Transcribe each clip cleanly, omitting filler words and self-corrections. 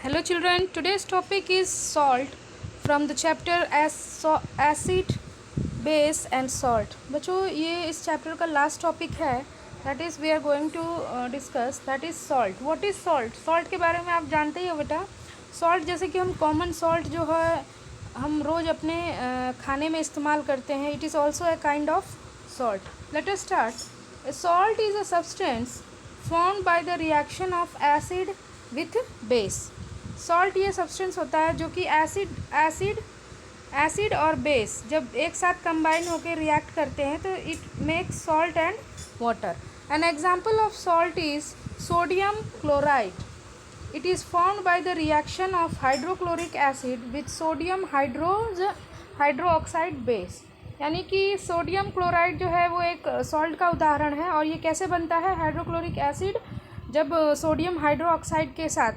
Hello children, today's topic is salt from the chapter acid, base and salt. बच्चों ये इस chapter का last topic है, that is we are going to discuss that is salt. What is salt? Salt के बारे में आप जानते ही हो बेटा. सॉल्ट जैसे कि हम कॉमन सॉल्ट जो है हम रोज़ अपने खाने में इस्तेमाल करते हैं, it is also a kind of salt. Let us start. Salt is a substance formed by the reaction of acid with base. Salt ये सब्सटेंस होता है जो कि एसिड और बेस जब एक साथ कंबाइन होकर रिएक्ट करते हैं तो it makes salt and water. An example of salt is sodium chloride. It is formed by the reaction of hydrochloric acid with sodium hydroxide base. यानी कि सोडियम क्लोराइड जो है वो एक सॉल्ट का उदाहरण है और ये कैसे बनता है? हाइड्रोक्लोरिक एसिड जब सोडियम हाइड्रोक्साइड के साथ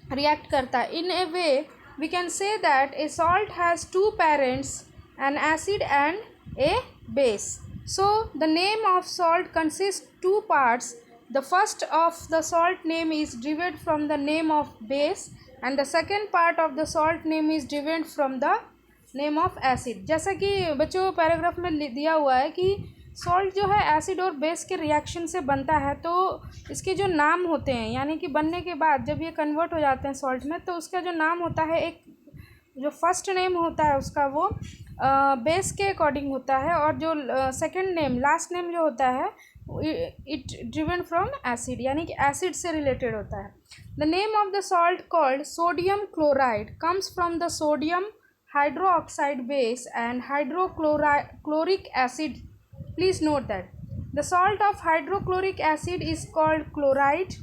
रिएक्ट करता है. In a way we can say that a salt has two parents, an acid and a base. So the name of salt consist two parts. The first of the salt name is derived from the name of base and the second part of the salt name is derived from the name of acid. जैसा कि बच्चों paragraph में दिया हुआ है कि salt जो है एसिड और बेस के रिएक्शन से बनता है, तो इसके जो नाम होते हैं यानी कि बनने के बाद जब ये कन्वर्ट हो जाते हैं सॉल्ट में तो उसका जो नाम होता है, एक जो फर्स्ट नेम होता है उसका वो बेस के अकॉर्डिंग होता है और जो सेकंड नेम लास्ट नेम जो होता है इट ड्रिवन फ्रॉम एसिड यानी कि एसिड से रिलेटेड होता है. The name of the salt called sodium chloride comes from the sodium hydroxide base and hydrochloric acid. Please note that the salt of hydrochloric acid is called chloride,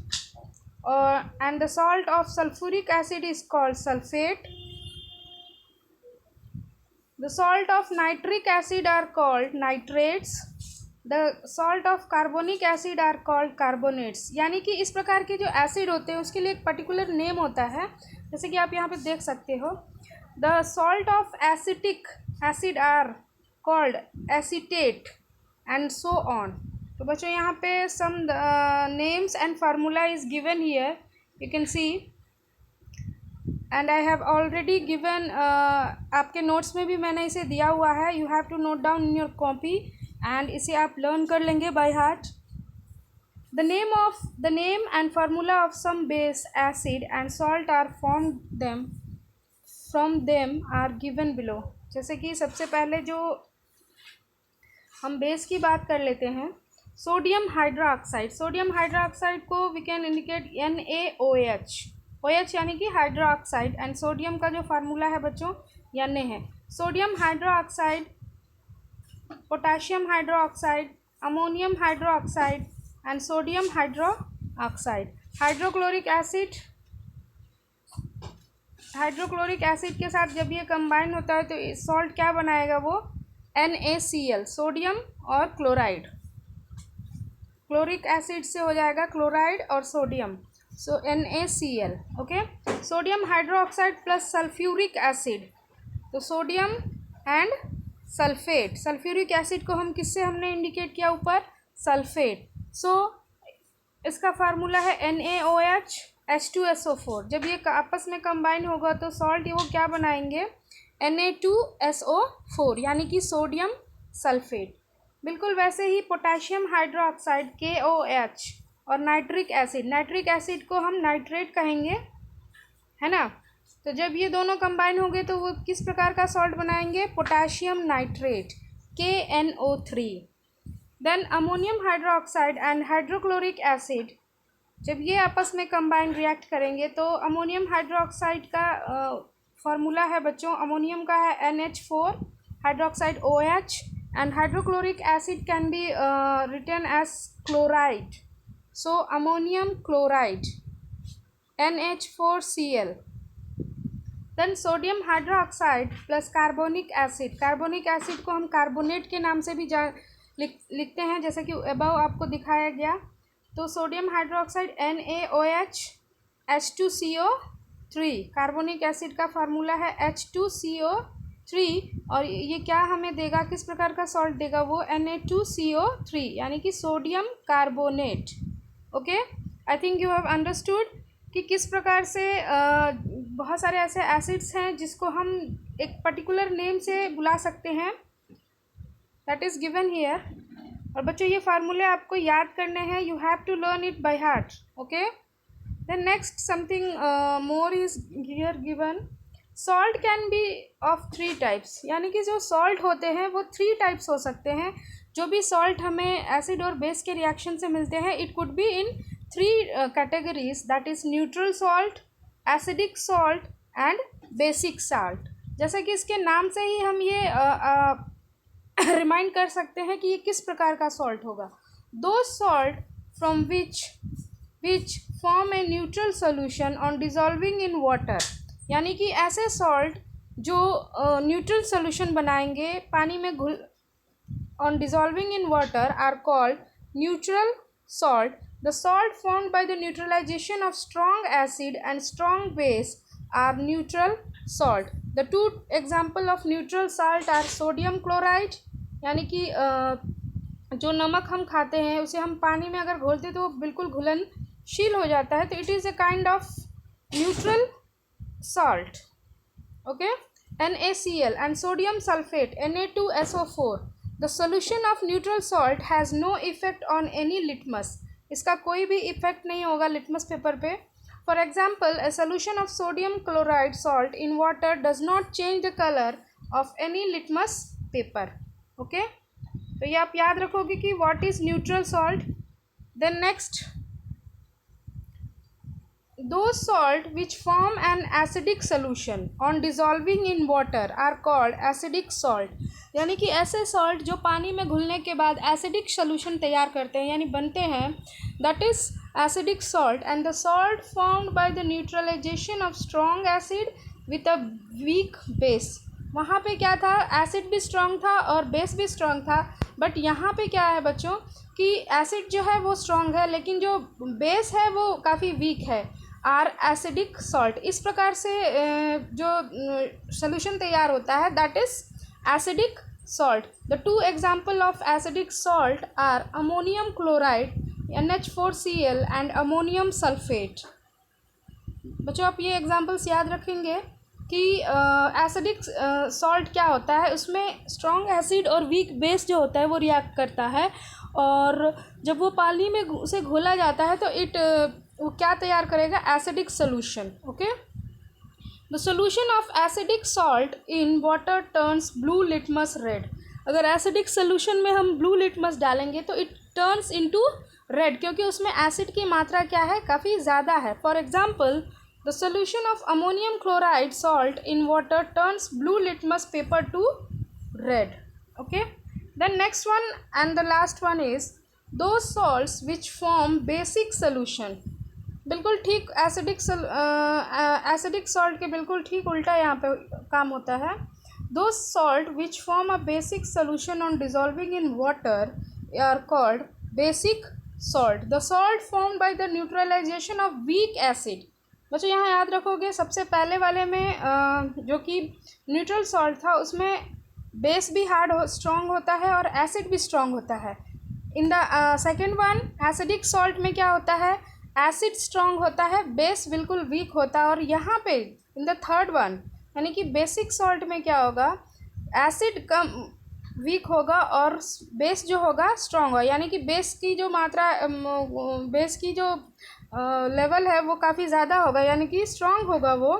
and the salt of sulfuric acid is called sulfate. The salt of nitric acid are called nitrates. The salt of carbonic acid are called carbonates. यानी कि इस प्रकार के जो acid होते हैं उसके लिए एक पर्टिकुलर नेम होता है, जैसे कि आप यहाँ पे देख सकते हो. The salt of acetic acid are called acetate and so on. तो बच्चों यहाँ पे some names and formula is given here, you can see, and I have already given आपके नोट्स में भी मैंने इसे दिया हुआ है. You have to note down in your copy and इसे आप लर्न कर लेंगे by heart. The name and formula of some base, acid and salt are from them are given below. जैसे कि सबसे पहले जो हम बेस की बात कर लेते हैं, सोडियम हाइड्रोक्साइड. सोडियम हाइड्रोक्साइड को we can indicate NaOH. OH यानी कि हाइड्रोक्साइड एंड सोडियम का जो फार्मूला है बच्चों Na है. Sodium hydroxide, potassium hydroxide, ammonium hydroxide and sodium hydroxide. Hydrochloric acid के साथ जब ये कंबाइन होता है तो सॉल्ट क्या बनाएगा? वो NaCl, सोडियम और क्लोराइड. क्लोरिक एसिड से हो जाएगा क्लोराइड और sodium, so NaCl. Okay. Sodium hydroxide plus sulphuric acid, तो sodium and sulphate. Sulphuric acid को हम किससे हमने इंडिकेट किया? ऊपर सल्फेट. सो इसका फार्मूला है NaOH H2SO4. जब ये आपस में कंबाइन होगा तो सॉल्ट वो क्या बनाएंगे? Na2SO4 यानी कि सोडियम सल्फेट. बिल्कुल वैसे ही पोटेशियम हाइड्रोक्साइड KOH और नाइट्रिक एसिड को हम नाइट्रेट कहेंगे, है ना. तो जब ये दोनों कंबाइन होंगे तो वो किस प्रकार का सॉल्ट बनाएंगे? Potassium nitrate KNO3. Then ammonium hydroxide and hydrochloric acid जब ये आपस में कंबाइन रिएक्ट करेंगे तो अमोनियम हाइड्रोक्साइड का फार्मूला है बच्चों, अमोनियम का है NH4 hydroxide OH and hydrochloric acid can be written as chloride. So ammonium chloride NH4Cl. Then sodium hydroxide plus carbonic acid. Carbonic acid को हम कार्बोनेट के नाम से भी लिखते हैं, जैसे कि अबव आपको दिखाया गया. तो sodium hydroxide NaOH H2CO3. Carbonic acid का फार्मूला है H2CO3 और ये क्या हमें देगा? किस प्रकार का सॉल्ट देगा? वो Na2CO3 यानी कि sodium carbonate. Okay, I think you have understood कि किस प्रकार से बहुत सारे ऐसे एसिड्स हैं जिसको हम एक पर्टिकुलर नेम से बुला सकते हैं, दैट इज़ गिवन हियर। और बच्चों ये फार्मूले आपको याद करने हैं, you have to learn it by heart, okay. Then next something more is here given, salt can be of 3 types, यानी कि जो सॉल्ट होते हैं वो 3 टाइप्स हो सकते हैं। जो भी सॉल्ट हमें एसिड और बेस के रिएक्शन से मिलते हैं, it could be in 3 categories, that is neutral salt, acidic salt and basic salt. जैसे कि इसके नाम से ही हम ये रिमाइंड कर सकते हैं कि ये किस प्रकार का सॉल्ट होगा। दो salt from which form a neutral solution on dissolving in water, यानी कि ऐसे सॉल्ट जो न्यूट्रल सोल्यूशन बनाएंगे पानी में घुल, on dissolving in water are called neutral salt. The salt formed by the neutralisation of strong acid and strong base are neutral salt. The 2 example of neutral salt are sodium chloride, यानी कि जो नमक हम खाते हैं उसे हम पानी में अगर घोलते तो वो बिल्कुल घुलनशील हो जाता है, तो it is a kind of neutral salt, okay। NaCl and sodium sulfate Na2SO4। the solution of neutral salt has no effect on any litmus, इसका कोई भी इफेक्ट नहीं होगा लिटमस पेपर पे। For example, a solution of sodium chloride salt in water does not change the color of any litmus paper, okay। तो ये आप याद रखोगे कि what is neutral salt। then next, those salt which form an acidic solution on dissolving in water are called acidic salt, यानी कि ऐसे salt जो पानी में घुलने के बाद एसिडिक सोल्यूशन तैयार करते हैं यानी बनते हैं, that is acidic salt. And the salt formed by the neutralisation of strong acid with a weak base, वहाँ पे क्या था, एसिड भी स्ट्रॉन्ग था और बेस भी स्ट्रॉन्ग था, बट यहाँ पे क्या है बच्चों कि एसिड जो है वो स्ट्रॉन्ग है लेकिन जो बेस है वो काफ़ी वीक है, आर एसिडिक सॉल्ट। इस प्रकार से जो सोल्यूशन तैयार होता है that is acidic salt. The 2 example of acidic salt are ammonium chloride NH4Cl and ammonium sulphate. बच्चों आप ये एग्जाम्पल्स याद रखेंगे कि एसिडिक सॉल्ट क्या होता है, उसमें स्ट्रॉन्ग एसिड और वीक बेस जो होता है वो रिएक्ट करता है, और जब वो पानी में उसे घोला जाता है तो वो क्या तैयार करेगा, acidic solution, okay. The solution of acidic salt in water turns blue litmus red. अगर एसिडिक सोल्यूशन में हम ब्लू लिटमस डालेंगे तो इट टर्न्स इनटू रेड, क्योंकि उसमें एसिड की मात्रा क्या है, काफ़ी ज़्यादा है। For example, the solution of ammonium chloride salt in water turns blue litmus paper to red, okay. Then next one and the last one is दो salts which form basic solution. बिल्कुल ठीक एसिडिक सॉल्ट के बिल्कुल ठीक उल्टा यहाँ पे काम होता है। दो salt which form a basic solution on dissolving in water are called basic salt. The salt form by the neutralisation of weak acid. बच्चों यहाँ याद रखोगे सबसे पहले वाले में जो कि न्यूट्रल सॉल्ट था उसमें बेस भी हार्ड स्ट्रॉन्ग होता है और एसिड भी स्ट्रॉन्ग होता है। In the second one acidic salt में क्या होता है, एसिड स्ट्रॉन्ग होता है, बेस बिल्कुल वीक होता है। और यहाँ पे इन द थर्ड वन यानी कि बेसिक सॉल्ट में क्या होगा, एसिड कम वीक होगा और बेस जो होगा स्ट्रॉन्ग होगा, यानी कि बेस की जो मात्रा बेस की जो लेवल है वो काफ़ी ज़्यादा होगा, यानी कि स्ट्रॉन्ग होगा वो।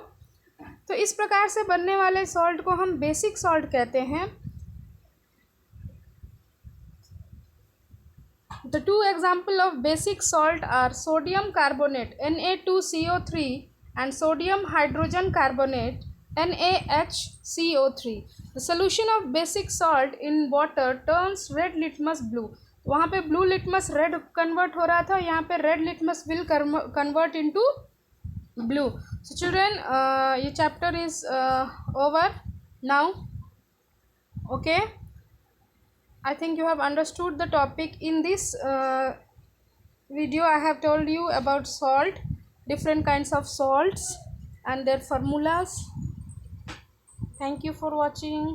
तो इस प्रकार से बनने वाले सॉल्ट को हम बेसिक सॉल्ट कहते हैं। The 2 examples of basic salt are sodium carbonate Na2CO3 and sodium hydrogen carbonate NaHCO3. The solution of basic salt in water turns red litmus blue. वहाँ पे blue litmus red convert हो रहा था, यहाँ पे red litmus will convert into blue. So children, ये chapter is over now, okay. I think you have understood the topic. In this video I have told you about salt, different kinds of salts and their formulas. Thank you for watching.